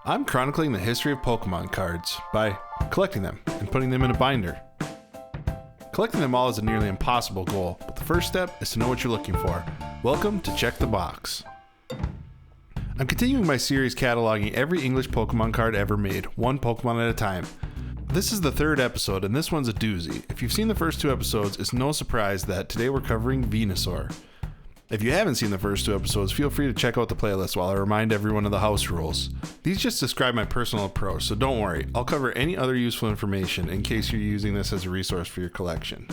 I'm chronicling the history of Pokemon cards by collecting them and putting them in a binder. Collecting them all is a nearly impossible goal, but the first step is to know what you're looking for. Welcome to Check the Box. I'm continuing my series cataloging every English Pokemon card ever made, one Pokemon at a time. This is the third episode, and this one's a doozy. If you've seen the first two episodes, it's no surprise that today we're covering Venusaur. If you haven't seen the first two episodes, feel free to check out the playlist while I remind everyone of the house rules. These just describe my personal approach, so don't worry, I'll cover any other useful information in case you're using this as a resource for your collection.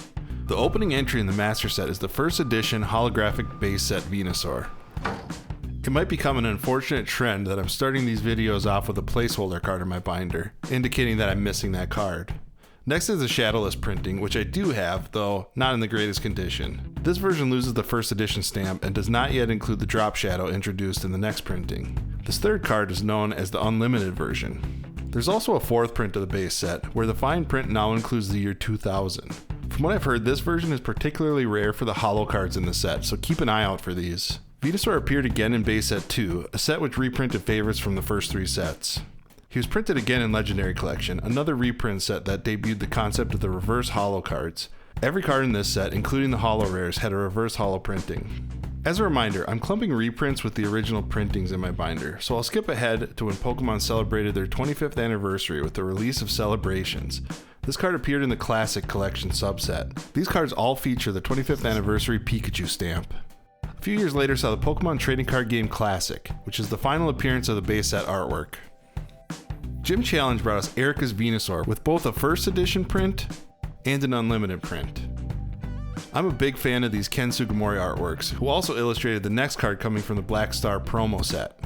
The opening entry in the Master Set is the first edition holographic base set Venusaur. It might become an unfortunate trend that I'm starting these videos off with a placeholder card in my binder, indicating that I'm missing that card. Next is the Shadowless printing, which I do have, though not in the greatest condition. This version loses the first edition stamp and does not yet include the drop shadow introduced in the next printing. This third card is known as the Unlimited version. There's also a fourth print of the base set, where the fine print now includes the year 2000. From what I've heard, this version is particularly rare for the holo cards in the set, so keep an eye out for these. Venusaur appeared again in base set 2, a set which reprinted favorites from the first three sets. He was printed again in Legendary Collection, another reprint set that debuted the concept of the reverse holo cards. Every card in this set, including the holo rares, had a reverse holo printing. As a reminder, I'm clumping reprints with the original printings in my binder, so I'll skip ahead to when Pokemon celebrated their 25th anniversary with the release of Celebrations. This card appeared in the Classic Collection subset. These cards all feature the 25th anniversary Pikachu stamp. A few years later saw the Pokemon trading card game Classic, which is the final appearance of the base set artwork. Gym Challenge brought us Erica's Venusaur with both a first edition print and an unlimited print. I'm a big fan of these Ken Sugimori artworks, who also illustrated the next card coming from the Black Star promo set.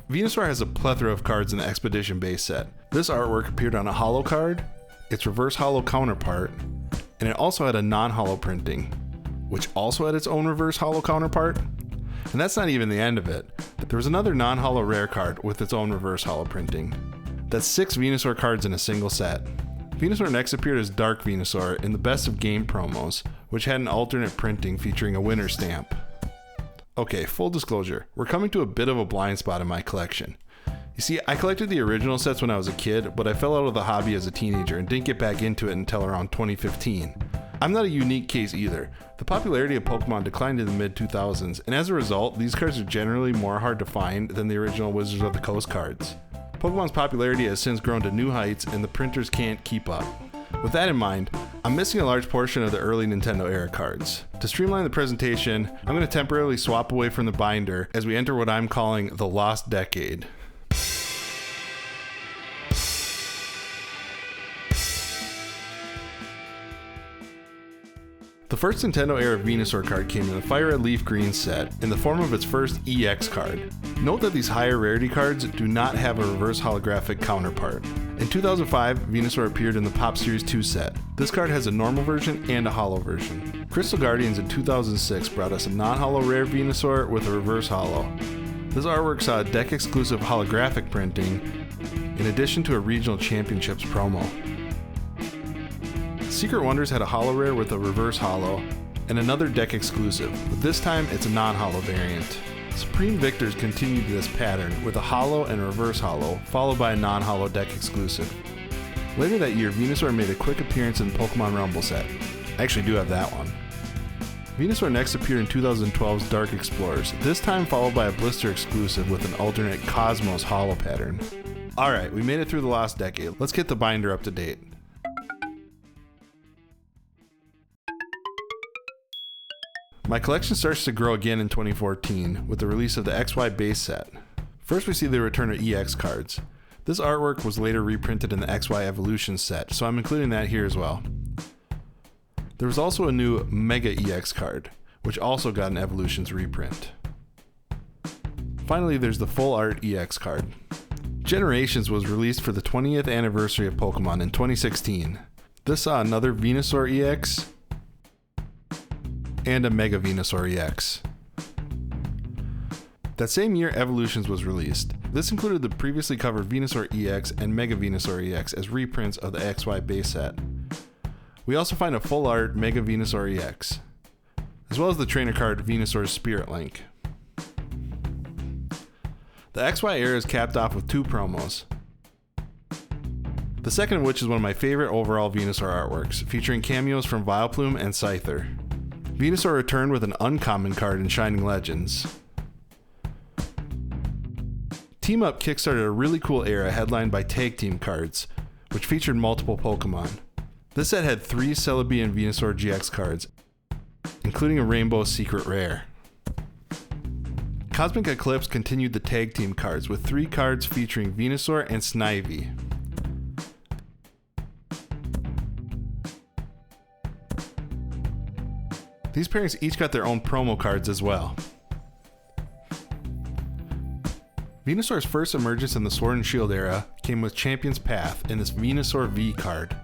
Venusaur has a plethora of cards in the Expedition base set. This artwork appeared on a holo card, its reverse holo counterpart, and it also had a non-holo printing, which also had its own reverse holo counterpart. And that's not even the end of it. There was another non-holo rare card with its own reverse holo printing. That's 6 Venusaur cards in a single set. Venusaur next appeared as Dark Venusaur in the Best of Game promos, which had an alternate printing featuring a winner stamp. Okay, full disclosure, we're coming to a bit of a blind spot in my collection. You see, I collected the original sets when I was a kid, but I fell out of the hobby as a teenager and didn't get back into it until around 2015. I'm not a unique case either. The popularity of Pokemon declined in the mid-2000s, and as a result, these cards are generally more hard to find than the original Wizards of the Coast cards. Pokemon's popularity has since grown to new heights, and the printers can't keep up. With that in mind, I'm missing a large portion of the early Nintendo era cards. To streamline the presentation, I'm going to temporarily swap away from the binder as we enter what I'm calling the Lost Decade. The first Nintendo era Venusaur card came in the Fire Red Leaf Green set in the form of its first EX card. Note that these higher rarity cards do not have a reverse holographic counterpart. In 2005, Venusaur appeared in the Pop Series 2 set. This card has a normal version and a holo version. Crystal Guardians in 2006 brought us a non-holo rare Venusaur with a reverse holo. This artwork saw a deck-exclusive holographic printing, in addition to a Regional Championships promo. Secret Wonders had a holo rare with a reverse holo, and another deck exclusive, but this time it's a non-holo variant. Supreme Victors continued this pattern with a holo and a reverse holo, followed by a non-holo deck exclusive. Later that year, Venusaur made a quick appearance in the Pokemon Rumble set. I actually do have that one. Venusaur next appeared in 2012's Dark Explorers, this time followed by a blister exclusive with an alternate Cosmos holo pattern. Alright, we made it through the Lost Decade. Let's get the binder up to date. My collection starts to grow again in 2014 with the release of the XY base set. First we see the return of EX cards. This artwork was later reprinted in the XY Evolution set, so I'm including that here as well. There was also a new Mega EX card, which also got an Evolutions reprint. Finally, there's the Full Art EX card. Generations was released for the 20th anniversary of Pokemon in 2016. This saw another Venusaur EX, and a Mega Venusaur EX. That same year, Evolutions was released. This included the previously covered Venusaur EX and Mega Venusaur EX as reprints of the XY base set. We also find a full art Mega Venusaur EX, as well as the trainer card Venusaur's Spirit Link. The XY era is capped off with 2 promos. The second of which is one of my favorite overall Venusaur artworks, featuring cameos from Vileplume and Scyther. Venusaur returned with an uncommon card in Shining Legends. Team Up kickstarted a really cool era headlined by tag team cards, which featured multiple Pokemon. This set had 3 Celebi and Venusaur GX cards, including a Rainbow Secret Rare. Cosmic Eclipse continued the tag team cards with 3 cards featuring Venusaur and Snivy. These pairings each got their own promo cards as well. Venusaur's first emergence in the Sword and Shield era came with Champion's Path in this Venusaur V card.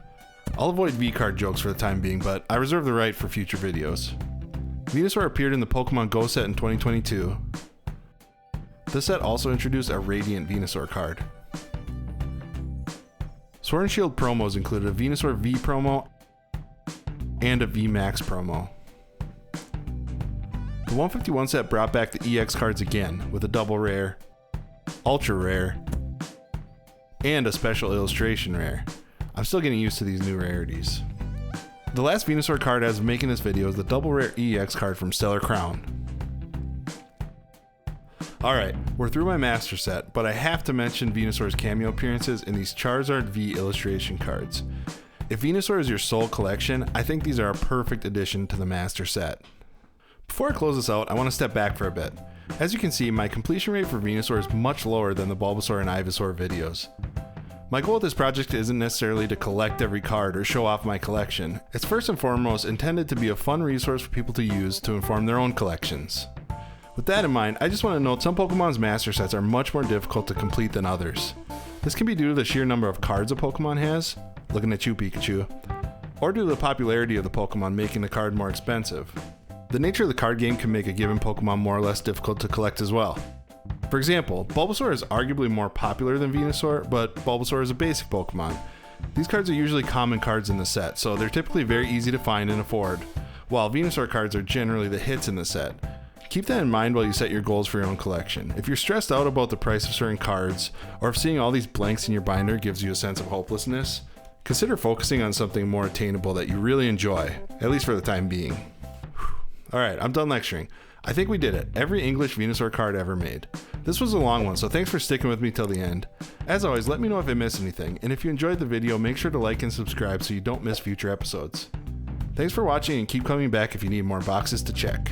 I'll avoid V card jokes for the time being, but I reserve the right for future videos. Venusaur appeared in the Pokemon Go set in 2022. This set also introduced a Radiant Venusaur card. Sword and Shield promos included a Venusaur V promo and a V Max promo. The 151 set brought back the EX cards again with a double rare, ultra rare, and a special illustration rare. I'm still getting used to these new rarities. The last Venusaur card as of making this video is the double rare EX card from Stellar Crown. Alright, we're through my master set, but I have to mention Venusaur's cameo appearances in these Charizard V illustration cards. If Venusaur is your sole collection, I think these are a perfect addition to the master set. Before I close this out, I want to step back for a bit. As you can see, my completion rate for Venusaur is much lower than the Bulbasaur and Ivysaur videos. My goal with this project isn't necessarily to collect every card or show off my collection. It's first and foremost intended to be a fun resource for people to use to inform their own collections. With that in mind, I just want to note some Pokemon's master sets are much more difficult to complete than others. This can be due to the sheer number of cards a Pokemon has, looking at you Pikachu, or due to the popularity of the Pokemon making the card more expensive. The nature of the card game can make a given Pokemon more or less difficult to collect as well. For example, Bulbasaur is arguably more popular than Venusaur, but Bulbasaur is a basic Pokemon. These cards are usually common cards in the set, so they're typically very easy to find and afford, while Venusaur cards are generally the hits in the set. Keep that in mind while you set your goals for your own collection. If you're stressed out about the price of certain cards, or if seeing all these blanks in your binder gives you a sense of hopelessness, consider focusing on something more attainable that you really enjoy, at least for the time being. Alright, I'm done lecturing. I think we did it. Every English Venusaur card ever made. This was a long one, so thanks for sticking with me till the end. As always, let me know if I missed anything, and if you enjoyed the video, make sure to like and subscribe so you don't miss future episodes. Thanks for watching and keep coming back if you need more boxes to check.